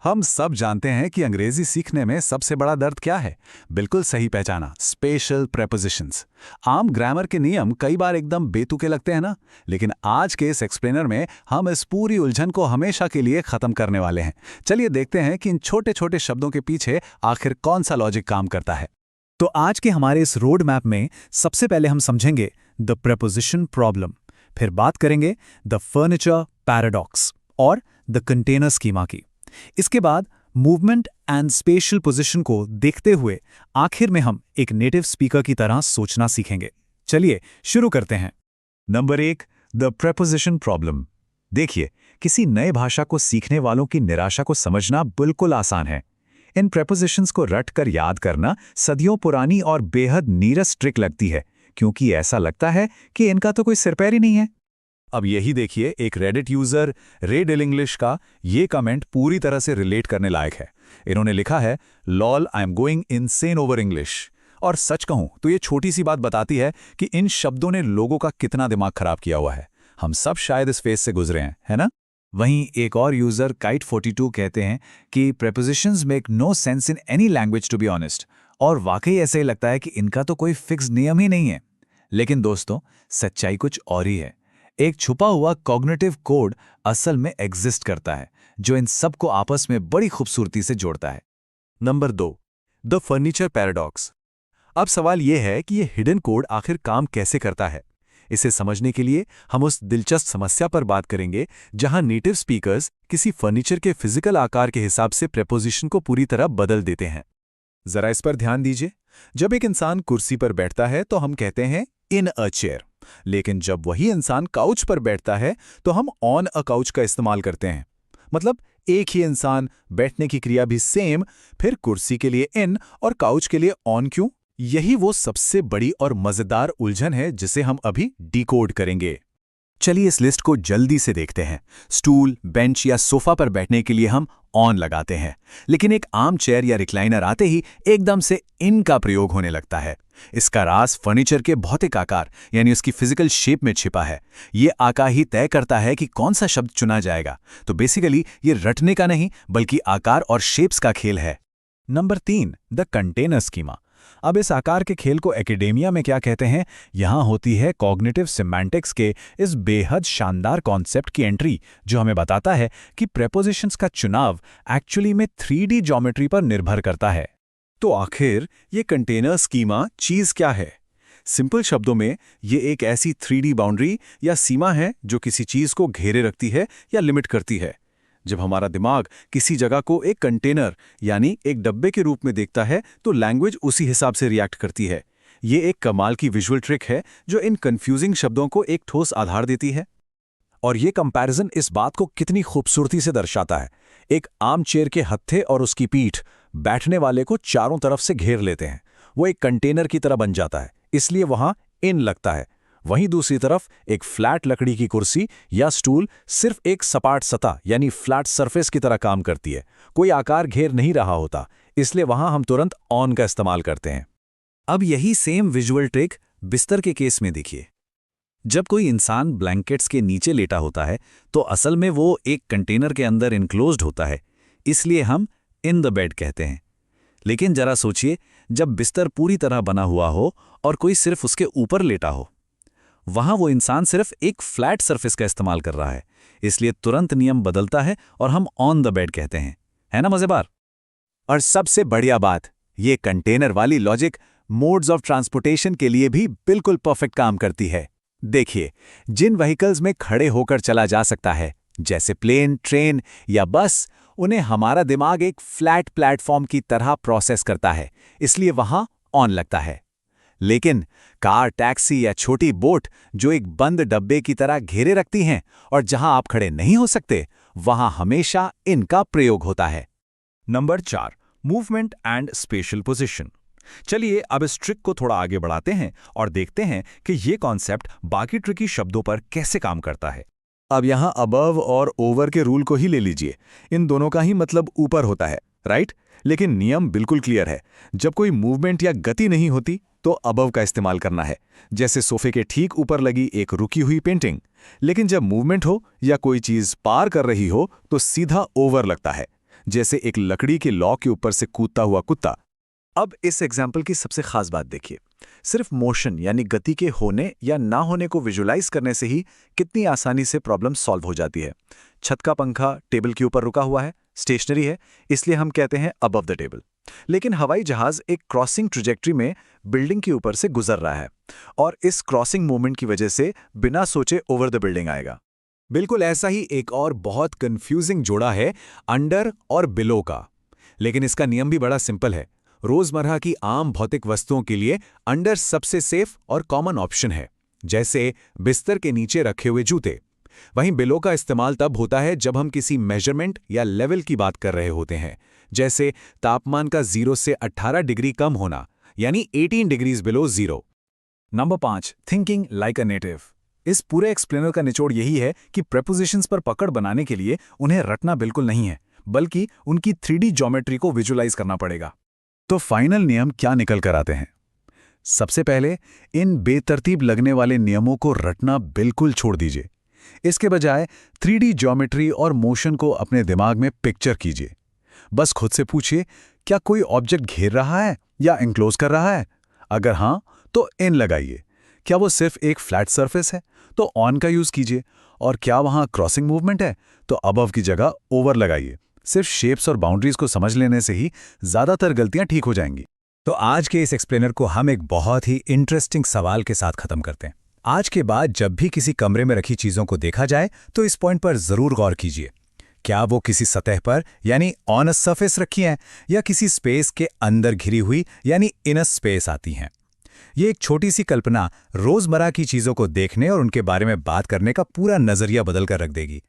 हम सब जानते हैं कि अंग्रेजी सीखने में सबसे बड़ा दर्द क्या है। बिल्कुल सही पहचाना, स्पेशल प्रेपोजिशंस। आम ग्रामर के नियम कई बार एकदम बेतुके लगते हैं ना, लेकिन आज के इस एक्सप्लेनर में हम इस पूरी उलझन को हमेशा के लिए खत्म करने वाले हैं। चलिए देखते हैं कि इन छोटे छोटे शब्दों के पीछे आखिर कौन सा लॉजिक काम करता है। तो आज के हमारे इस रोड मैप में सबसे पहले हम समझेंगे द प्रेपोजिशन प्रॉब्लम, फिर बात करेंगे द फर्नीचर पैराडॉक्स और द कंटेनर स्कीमा की। इसके बाद मूवमेंट एंड स्पेशल पोजीशन को देखते हुए आखिर में हम एक नेटिव स्पीकर की तरह सोचना सीखेंगे। चलिए शुरू करते हैं। Number 1, the preposition problem. देखिए, किसी नए भाषा को सीखने वालों की निराशा को समझना बिल्कुल आसान है। इन प्रेपोजिशंस को रट कर याद करना सदियों पुरानी और बेहद नीरस ट्रिक लगती है, क्योंकि ऐसा लगता है कि इनका तो कोई सिरपैर ही नहीं है। अब यही देखिए, एक रेडिट यूजर रेडिल इंग्लिश का ये कमेंट पूरी तरह से रिलेट करने लायक है। इन्होंने लिखा है, lol I am going insane over English. और सच कहूं तो ये छोटी सी बात बताती है कि इन शब्दों ने लोगों का कितना दिमाग खराब किया हुआ है। हम सब शायद इस फेज से गुजरे हैं, है ना? वहीं एक और यूजर काइट42 कहते हैं कि prepositions make no sense in any language to be honest. और वाकई ऐसे ही लगता है कि इनका तो कोई फिक्स नियम ही नहीं है। लेकिन दोस्तों, सच्चाई कुछ और ही है। एक छुपा हुआ कॉग्निटिव कोड असल में एग्जिस्ट करता है, जो इन सब को आपस में बड़ी खूबसूरती से जोड़ता है। Number 2, the furniture paradox. अब सवाल यह है कि ये हिडन कोड आखिर काम कैसे करता है। इसे समझने के लिए हम उस दिलचस्प समस्या पर बात करेंगे जहां नेटिव स्पीकर्स किसी फर्नीचर के फिजिकल आकार के हिसाब से प्रेपोजिशन को पूरी तरह बदल देते हैं। जरा इस पर ध्यान दीजिए। जब एक इंसान कुर्सी पर बैठता है तो हम कहते हैं इन अ चेयर, लेकिन जब वही इंसान काउच पर बैठता है तो हम ऑन अ काउच का इस्तेमाल करते हैं। मतलब एक ही इंसान, बैठने की क्रिया भी सेम, फिर कुर्सी के लिए इन और काउच के लिए ऑन क्यों? यही वो सबसे बड़ी और मजेदार उलझन है जिसे हम अभी डिकोड करेंगे। चलिए इस लिस्ट को जल्दी से देखते हैं। स्टूल, बेंच या सोफा पर बैठने के लिए हम ऑन लगाते हैं, लेकिन एक आम चेयर या रिक्लाइनर आते ही एकदम से इन का प्रयोग होने लगता है। इसका राज फर्नीचर के भौतिक आकार यानी उसकी फिजिकल शेप में छिपा है। ये आकार ही तय करता है कि कौन सा शब्द चुना जाएगा। तो बेसिकली ये रटने का नहीं बल्कि आकार और शेप्स का खेल है। Number 3, the container schema. अब इस आकार के खेल को एकेडेमिया में क्या कहते हैं? यहाँ होती है कॉग्निटिव सिमेंटिक्स के इस बेहद शानदार कॉन्सेप्ट की एंट्री, जो हमें बताता है कि प्रेपोजिशंस का चुनाव एक्चुअली में 3D ज्योमेट्री पर निर्भर करता है। तो आखिर ये कंटेनर स्कीमा चीज क्या है? सिंपल शब्दों में ये एक ऐसी 3D बाउंड्री या सीमा है जो किसी चीज को घेरे रखती है या लिमिट करती है। जब हमारा दिमाग किसी जगह को एक कंटेनर यानी एक डब्बे के रूप में देखता है तो लैंग्वेज उसी हिसाब से रिएक्ट करती है। ये एक कमाल की विजुअल ट्रिक है जो इन कंफ्यूजिंग शब्दों को एक ठोस आधार देती है। और ये कंपैरिजन इस बात को कितनी खूबसूरती से दर्शाता है। एक आम चेयर के हत्थे और उसकी पीठ बैठने वाले को चारों तरफ से घेर लेते हैं। वो एक कंटेनर की तरह बन जाता है, इसलिए वहां इन लगता है। वहीं दूसरी तरफ एक फ्लैट लकड़ी की कुर्सी या स्टूल सिर्फ एक सपाट सतह यानी फ्लैट सरफेस की तरह काम करती है। कोई आकार घेर नहीं रहा होता, इसलिए वहां हम तुरंत ऑन का इस्तेमाल करते हैं। अब यही सेम विजुअल ट्रिक बिस्तर के केस में देखिए। जब कोई इंसान ब्लैंकेट्स के नीचे लेटा होता है तो असल में वो एक कंटेनर के अंदर इनक्लोज्ड होता है, इसलिए हम इन द बेड कहते हैं। लेकिन जरा सोचिए, जब बिस्तर पूरी तरह बना हुआ हो और कोई सिर्फ उसके ऊपर लेटा हो, वहां वो इंसान सिर्फ एक फ्लैट सरफेस का इस्तेमाल कर रहा है, इसलिए तुरंत नियम बदलता है और हम ऑन द बेड कहते हैं। है ना मजेदार? और सबसे बढ़िया बात, ये कंटेनर वाली लॉजिक मोड्स ऑफ ट्रांसपोर्टेशन के लिए भी बिल्कुल परफेक्ट काम करती है। देखिए, जिन व्हीकल्स में खड़े होकर चला जा सकता है, जैसे प्लेन, ट्रेन या बस, उन्हें हमारा दिमाग एक फ्लैट प्लेटफॉर्म की तरह प्रोसेस करता है, इसलिए वहां ऑन लगता है। लेकिन कार, टैक्सी या छोटी बोट जो एक बंद डब्बे की तरह घेरे रखती हैं और जहां आप खड़े नहीं हो सकते, वहां हमेशा इनका प्रयोग होता है। Number 4, movement and special position. चलिए अब इस ट्रिक को थोड़ा आगे बढ़ाते हैं और देखते हैं कि ये कॉन्सेप्ट बाकी ट्रिकी शब्दों पर कैसे काम करता है। अब यहां अबव और ओवर के रूल को ही ले लीजिए। इन दोनों का ही मतलब ऊपर होता है, राइट? लेकिन नियम बिल्कुल क्लियर है। जब कोई मूवमेंट या गति नहीं होती तो अबव का इस्तेमाल करना है, जैसे सोफे के ठीक ऊपर लगी एक रुकी हुई पेंटिंग। लेकिन जब मूवमेंट हो या कोई चीज पार कर रही हो तो सीधा ओवर लगता है। जैसे एक लकड़ी के लॉ के ऊपर से कूदता हुआ कुत्ता। अब इस एग्जाम्पल की सबसे खास बात देखिए, सिर्फ मोशन यानी गति के होने या ना होने को विजुलाइज करने से ही कितनी आसानी से प्रॉब्लम सॉल्व हो जाती है। छत का पंखा टेबल के ऊपर रुका हुआ है, स्टेशनरी है, इसलिए हम कहते हैं अबव द टेबल। लेकिन हवाई जहाज एक क्रॉसिंग ट्रेजेक्टरी में बिल्डिंग के ऊपर से गुजर रहा है और इस क्रॉसिंग मूवमेंट की वजह से बिना सोचे ओवर द बिल्डिंग आएगा। बिल्कुल ऐसा ही एक और बहुत कंफ्यूजिंग जोड़ा है अंडर और बिलो का। लेकिन इसका नियम भी बड़ा सिंपल है। रोजमर्रा की आम भौतिक वस्तुओं के लिए अंडर सबसे सेफ और कॉमन ऑप्शन है, जैसे बिस्तर के नीचे रखे हुए जूते। वहीं बिलो का इस्तेमाल तब होता है जब हम किसी मेजरमेंट या लेवल की बात कर रहे होते हैं, जैसे तापमान का 0 से 18 डिग्री कम होना, यानी 18 degrees below 0। Number 5, thinking like a native. इस पूरे एक्सप्लेनर का निचोड़ यही है कि प्रेपोजिशंस पर पकड़ बनाने के लिए उन्हें रटना बिल्कुल नहीं है, बल्कि उनकी 3D ज्योमेट्री को विजुलाइज करना पड़ेगा। तो फाइनल नियम क्या निकल कर आते हैं? सबसे पहले इन बेतरतीब लगने वाले नियमों को रटना बिल्कुल छोड़ दीजिए। इसके बजाय 3D ज्योमेट्री और मोशन को अपने दिमाग में पिक्चर कीजिए। बस खुद से पूछिए, क्या कोई ऑब्जेक्ट घेर रहा है या एनक्लोज कर रहा है? अगर हां, तो इन लगाइए। क्या वो सिर्फ एक फ्लैट सरफेस है, तो ऑन का यूज कीजिए। और क्या वहां क्रॉसिंग मूवमेंट है, तो अबव की जगह ओवर लगाइए। सिर्फ शेप्स और बाउंड्रीज को समझ लेने से ही ज्यादातर गलतियां ठीक हो जाएंगी। तो आज के इस एक्सप्लेनर को हम एक बहुत ही इंटरेस्टिंग सवाल के साथ खत्म करते हैं। आज के बाद जब भी किसी कमरे में रखी चीजों को देखा जाए तो इस पॉइंट पर जरूर गौर कीजिए। क्या वो किसी सतह पर यानी ऑन अ सरफेस रखी हैं या किसी स्पेस के अंदर घिरी हुई यानी इन अ स्पेस आती हैं। ये एक छोटी सी कल्पना रोजमर्रा की चीजों को देखने और उनके बारे में बात करने का पूरा नजरिया बदल कर रख देगी।